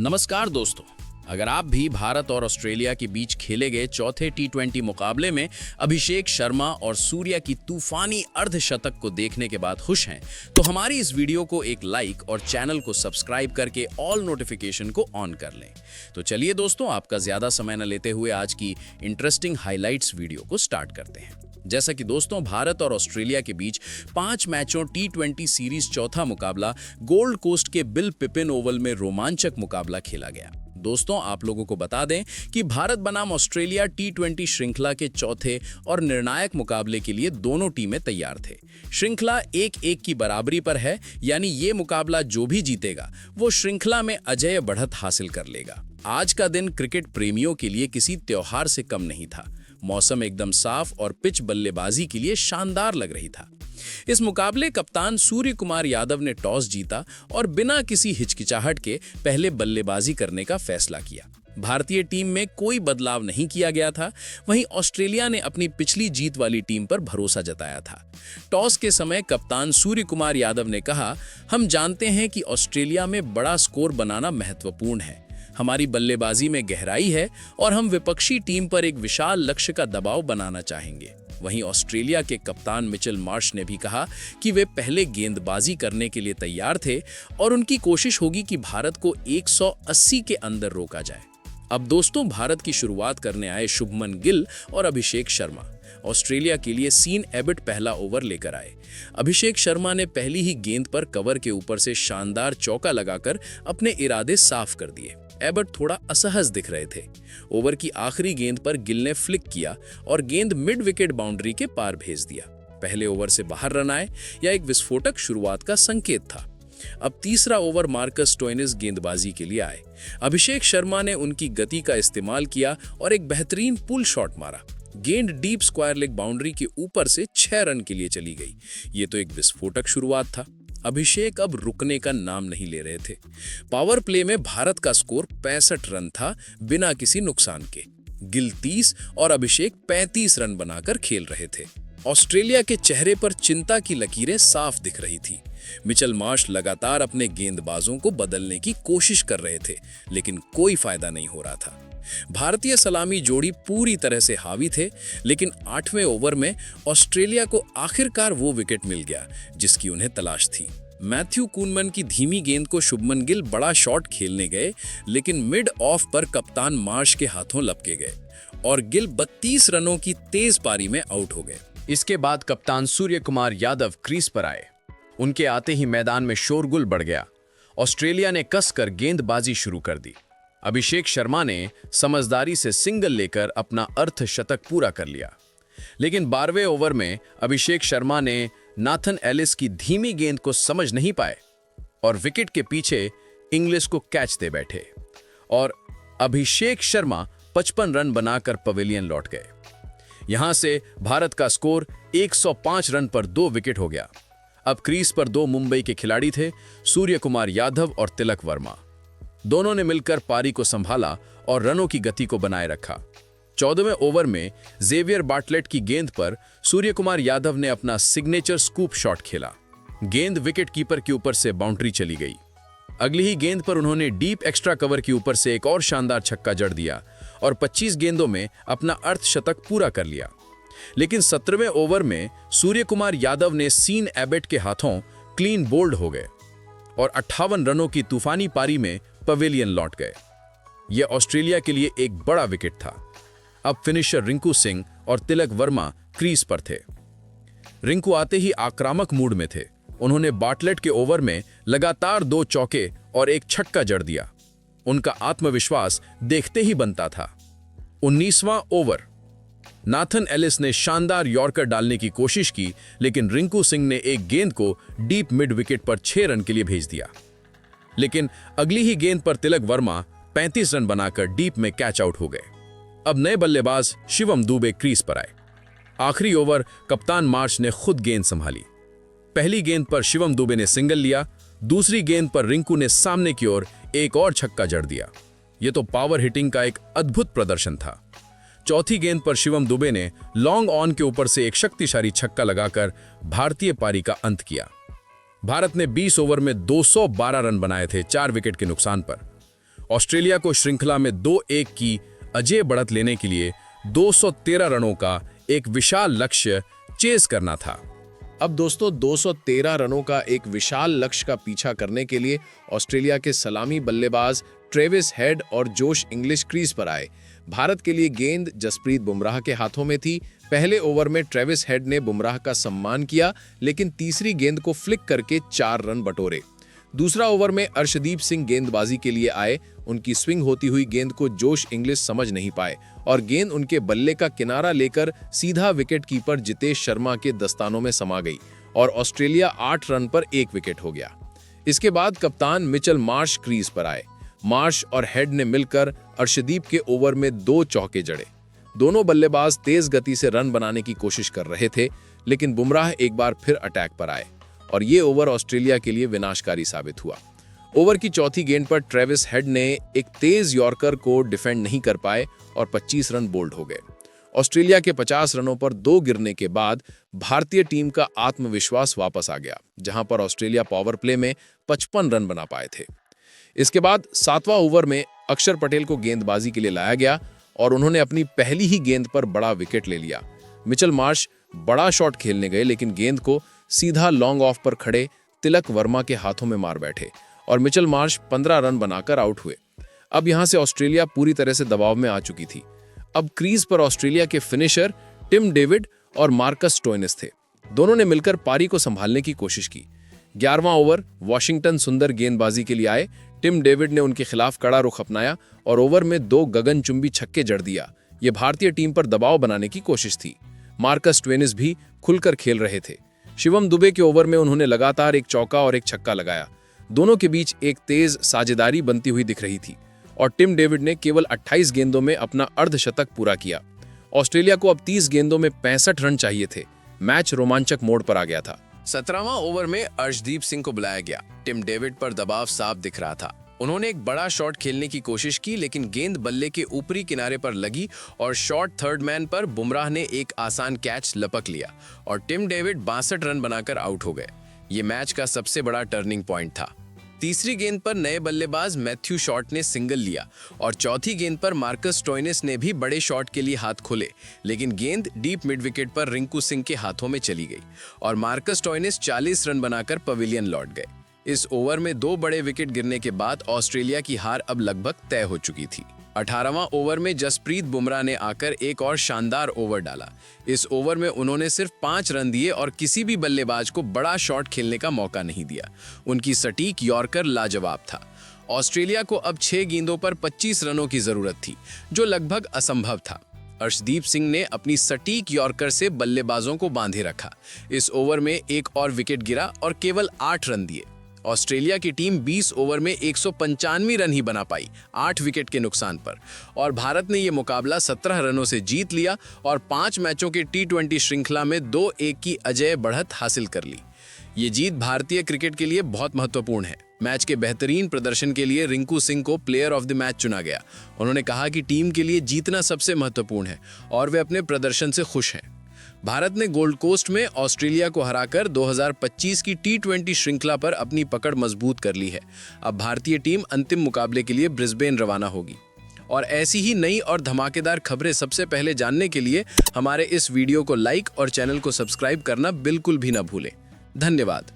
नमस्कार दोस्तों। अगर आप भी भारत और ऑस्ट्रेलिया के बीच खेले गए चौथे टी20 मुकाबले में अभिषेक शर्मा और सूर्या की तूफानी अर्धशतक को देखने के बाद खुश हैं, तो हमारी इस वीडियो को एक लाइक और चैनल को सब्सक्राइब करके ऑल नोटिफिकेशन को ऑन कर लें। तो चलिए दोस्तों, आपका ज्यादा समय न लेते हुए आज की इंटरेस्टिंग हाइलाइट्स वीडियो को स्टार्ट करते हैं। जैसा कि दोस्तों, भारत और ऑस्ट्रेलिया के बीच 5 मैचों टी20 सीरीज चौथा मुकाबला गोल्ड कोस्ट के बिल पिपिन ओवल में रोमांचक मुकाबला खेला गया। दोस्तों, आप लोगों को बता दें कि भारत बनाम ऑस्ट्रेलिया टी20 श्रृंखला के चौथे और निर्णायक मुकाबले के लिए दोनों टीमें तैयार थे। श्रृंखला 1-1 की बराबरी पर है, यानी ये मुकाबला जो भी जीतेगा वो श्रृंखला में अजेय बढ़त हासिल कर लेगा। आज का दिन क्रिकेट प्रेमियों के लिए किसी त्योहार से कम नहीं था। मौसम एकदम साफ और पिच बल्लेबाजी के लिए शानदार लग रही था। इस मुकाबले कप्तान सूर्य कुमार यादव ने टॉस जीता और बिना किसी हिचकिचाहट के पहले बल्लेबाजी करने का फैसला किया। भारतीय टीम में कोई बदलाव नहीं किया गया था। वहीं ऑस्ट्रेलिया ने अपनी पिछली जीत वाली टीम पर भरोसा जताया था। टॉस के समय कप्तान सूर्य कुमार यादव ने कहा, हम जानते हैं कि ऑस्ट्रेलिया में बड़ा स्कोर बनाना महत्वपूर्ण है। हमारी बल्लेबाजी में गहराई है और हम विपक्षी टीम पर एक विशाल लक्ष्य का दबाव बनाना चाहेंगे। वहीं ऑस्ट्रेलिया के कप्तान मिचेल मार्श ने भी कहा कि वे पहले गेंदबाजी करने के लिए तैयार थे और उनकी कोशिश होगी कि भारत को 180 के अंदर रोका जाए। अब दोस्तों, भारत की शुरुआत करने आए शुभमन गिल और अभिषेक शर्मा। ऑस्ट्रेलिया के लिए सीन एबट पहला ओवर लेकर आए। अभिषेक शर्मा ने पहली ही गेंद पर कवर के ऊपर से शानदार चौका लगाकर अपने इरादे साफ कर दिए। एबट थोड़ा असहज दिख रहे थे। ओवर की आखिरी गेंद पर गिल ने फ्लिक किया और गेंद मिड विकेट बाउंड्री के पार भेज दिया। पहले ओवर से बाहर रन आए या एक विस्फोटक शुरुआत का संकेत था। अब तीसरा ओवर मार्कस स्टोइनिस गेंदबाजी के लिए आए। अभिषेक शर्मा ने उनकी गति का इस्तेमाल किया और एक बेहतरीन पुल शॉट मारा। गेंद डीप स्क्वायर लेग बाउंड्री के ऊपर से 6 रन के लिए चली गई। ये तो एक विस्फोटक शुरुआत था। अभिषेक अब रुकने का नाम नहीं ले रहे थे। पावर प्ले में भारत का स्कोर 65 रन था, बिना किसी नुकसान के। गिल 30 और अभिषेक 35 रन बनाकर खेल रहे थे। ऑस्ट्रेलिया के चेहरे पर चिंता की लकीरें साफ दिख रही थी। मिचेल मार्श लगातार अपने गेंदबाजों को बदलने की कोशिश कर रहे थे, लेकिन कोई फायदा नहीं हो रहा था। भारतीय सलामी जोड़ी पूरी तरह से हावी थे, लेकिन 8वें ओवर में ऑस्ट्रेलिया को आखिरकार वो विकेट मिल गया जिसकी उन्हें तलाश थी। मैथ्यू कूनमन की धीमी गेंद को शुभमन गिल बड़ा शॉट खेलने गए, लेकिन मिड ऑफ पर कप्तान मार्श के हाथों लपके गए और गिल 32 रनों की तेज पारी में आउट हो गए। इसके बाद कप्तान सूर्य कुमार यादव क्रीज पर आए। उनके आते ही मैदान में शोरगुल बढ़ गया। ऑस्ट्रेलिया ने कसकर गेंदबाजी शुरू कर दी। अभिषेक शर्मा ने समझदारी से सिंगल लेकर अपना अर्धशतक पूरा कर लिया, लेकिन 12वें ओवर में अभिषेक शर्मा ने नाथन एलिस की धीमी गेंद को समझ नहीं पाए और विकेट के पीछे इंग्लिश को कैच दे बैठे और अभिषेक शर्मा 55 रन बनाकर पवेलियन लौट गए। यहां से भारत का स्कोर 105 रन पर 2 विकेट हो गया। अब क्रीज पर 2 मुंबई के खिलाड़ी थे, सूर्य कुमार यादव और तिलक वर्मा। दोनों ने मिलकर पारी को संभाला और रनों की गति को बनाए रखा। 14वें ओवर में जेवियर बार्टलेट की गेंद पर सूर्य कुमार यादव ने अपना सिग्नेचर स्कूप शॉट खेला। गेंद विकेट कीपर के ऊपर से बाउंड्री चली गई। अगली ही गेंद पर उन्होंने डीप एक्स्ट्रा कवर के ऊपर से एक और शानदार छक्का जड़ दिया और 25 गेंदों में अपना अर्धशतक पूरा कर लिया। लेकिन 17वें ओवर में सूर्य कुमार यादव ने सीन एबट के हाथों क्लीन बोल्ड हो गए और 58 रनों की तूफानी पारी में पवेलियन लौट गए। यह ऑस्ट्रेलिया के लिए एक बड़ा विकेट था। अब फिनिशर रिंकू सिंह और तिलक वर्मा क्रीज पर थे। रिंकू आते ही आक्रामक मूड में थे। उन्होंने बार्टलेट के ओवर में लगातार 2 चौके और एक छक्का जड़ दिया। उनका आत्मविश्वास देखते ही बनता था। 19वां ओवर, नाथन एलिस ने शानदार यॉर्कर डालने की कोशिश की, लेकिन रिंकू सिंह ने एक गेंद को डीप मिड विकेट पर 6 रन के लिए भेज दिया। लेकिन अगली ही गेंद पर तिलक वर्मा 35 रन बनाकर डीप में कैच आउट हो गए। अब नए बल्लेबाज शिवम दुबे क्रीज पर आए। आखिरी ओवर कप्तान मार्श ने खुद गेंद संभाली। पहली गेंद पर शिवम दुबे ने सिंगल लिया। दूसरी गेंद पर रिंकू ने सामने की ओर एक और छक्का जड़ दिया। यह तो पावर हिटिंग का एक अद्भुत प्रदर्शन था। चौथी गेंद पर शिवम दुबे ने लॉन्ग ऑन के ऊपर से एक शक्तिशाली छक्का लगाकर भारतीय पारी का अंत किया। भारत ने 20 ओवर में 212 रन बनाए थे 4 विकेट के नुकसान पर। ऑस्ट्रेलिया को श्रृंखला में 2-1 की अजय बढ़त लेने के लिए 213 रनों का एक विशाल लक्ष्य चेस करना था। अब दोस्तों 213 रनों का एक विशाल लक्ष्य का पीछा करने के लिए ऑस्ट्रेलिया के सलामी बल्लेबाज ट्रेविस हेड और जोश इंग्लिश क्रीज पर आए। भारत के लिए गेंद जसप्रीत बुमराह के हाथों में थी। पहले ओवर में ट्रेविस हेड ने बुमराह का सम्मान किया, लेकिन तीसरी गेंद को फ्लिक करके 4 रन बटोरे। दूसरा ओवर में अर्शदीप सिंह गेंदबाजी के लिए आए। उनकी स्विंग होती हुई गेंद को जोश इंग्लिश समझ नहीं पाए और गेंद उनके बल्ले का किनारा लेकर सीधा विकेट कीपर जितेश शर्मा के दस्तानों में समा गई और ऑस्ट्रेलिया 8 रन पर 1 विकेट हो गया। इसके बाद कप्तान मिचेल मार्श क्रीज पर आए। मार्श और हेड ने मिलकर अर्शदीप के ओवर में 2 चौके जड़े। दोनों बल्लेबाज तेज गति से रन बनाने की कोशिश कर रहे थे, लेकिन बुमराह एक बार फिर अटैक पर आए और ये ओवर ऑस्ट्रेलिया के लिए विनाशकारी साबित हुआ। ओवर की चौथी गेंद पर ट्रेविस हेड ने एक तेज यॉर्कर को डिफेंड नहीं कर पाए और 25 रन बोल्ड हो गए। ऑस्ट्रेलिया के 50 रनों पर 2 गिरने के बाद भारतीय टीम का आत्मविश्वास वापस आ गया, जहां पर ऑस्ट्रेलिया पावर प्ले में 55 रन बना पाए थे। इसके बाद 7वां ओवर में अक्षर पटेल को गेंदबाजी के लिए लाया गया और उन्होंने अपनी पहली ही गेंद पर बड़ा विकेट ले लिया। मिचेल मार्श बड़ा शॉट खेलने गए, लेकिन गेंद को सीधा लॉन्ग ऑफ पर खड़े तिलक वर्मा के हाथों में मार बैठे और मिचेल मार्श 15 रन बनाकर आउट हुए। अब यहां से ऑस्ट्रेलिया पूरी तरह से दबाव में आ चुकी थी। अब क्रीज पर ऑस्ट्रेलिया के फिनिशर टिम डेविड और मार्कस स्टोइनिस थे। दोनों ने मिलकर पारी को संभालने की कोशिश की। 11वां ओवर वॉशिंगटन सुंदर गेंदबाजी के लिए आए। टिम डेविड ने उनके खिलाफ कड़ा रुख अपनाया और ओवर में 2 गगनचुंबी छक्के जड़ दिया। ये भारतीय टीम पर दबाव बनाने की कोशिश थी। मार्कस स्टोइनिस भी खुलकर खेल रहे थे। शिवम दुबे के ओवर में उन्होंने लगातार एक चौका और एक छक्का लगाया। दोनों के बीच एक तेज साझेदारी बनती हुई दिख रही थी और टिम डेविड ने केवल 28 गेंदों में अपना अर्धशतक पूरा किया। ऑस्ट्रेलिया को अब 30 गेंदों में 65 रन चाहिए थे। मैच रोमांचक मोड़ पर आ गया था। 17वां ओवर में अर्शदीप सिंह को बुलाया गया। टिम डेविड पर दबाव साफ दिख रहा था। उन्होंने एक बड़ा शॉट खेलने की कोशिश की, लेकिन गेंद बल्ले के ऊपरी किनारे पर लगी और शॉर्ट थर्ड मैन पर बुमराह ने एक आसान कैच लपक लिया और टिम डेविड 62 रन बनाकर आउट हो गए। ये मैच का सबसे बड़ा टर्निंग पॉइंट था। तीसरी गेंद पर नए बल्लेबाज मैथ्यू शॉर्ट ने सिंगल लिया और चौथी गेंद पर मार्कस स्टोइनिस ने भी बड़े शॉट के लिए हाथ खोले, लेकिन गेंद डीप मिड विकेट पर रिंकू सिंह के हाथों में चली गई और मार्कस स्टोइनिस 40 रन बनाकर पवेलियन लौट गए। इस ओवर में 2 बड़े विकेट गिरने के बाद ऑस्ट्रेलिया की हार अब लगभग तय हो चुकी थी। 18वां ओवर में जसप्रीत बुमराह ने आकर एक और शानदार ओवर डाला। इस ओवर में उन्होंने सिर्फ 5 रन दिए और किसी भी बल्लेबाज को बड़ा शॉट खेलने का मौका नहीं दिया। उनकी सटीक यॉर्कर लाजवाब था। ऑस्ट्रेलिया को अब 6 गेंदों पर 25 रनों की जरूरत थी, जो लगभग असंभव था। अर्शदीप सिंह ने अपनी सटीक यॉर्कर से बल्लेबाजों को बांधे रखा। इस ओवर में एक और विकेट गिरा और केवल 8 रन दिए। ऑस्ट्रेलिया की टीम 20 ओवर में 195 रन ही बना पाई, 8 विकेट के नुकसान पर, और भारत ने यह मुकाबला 17 रनों से जीत लिया और 5 मैचों के T20 श्रृंखला में 2-1 की अजय बढ़त हासिल कर ली। ये जीत भारतीय क्रिकेट के लिए बहुत महत्वपूर्ण है। मैच के बेहतरीन प्रदर्शन के लिए रिंकू सिंह को प्लेयर ऑफ द मैच चुना गया। उन्होंने कहा कि टीम के लिए जीतना सबसे महत्वपूर्ण है और वे अपने प्रदर्शन से खुश हैं। भारत ने गोल्ड कोस्ट में ऑस्ट्रेलिया को हराकर 2025 की T20 श्रृंखला पर अपनी पकड़ मजबूत कर ली है। अब भारतीय टीम अंतिम मुकाबले के लिए ब्रिस्बेन रवाना होगी। और ऐसी ही नई और धमाकेदार खबरें सबसे पहले जानने के लिए हमारे इस वीडियो को लाइक और चैनल को सब्सक्राइब करना बिल्कुल भी ना भूलें। धन्यवाद।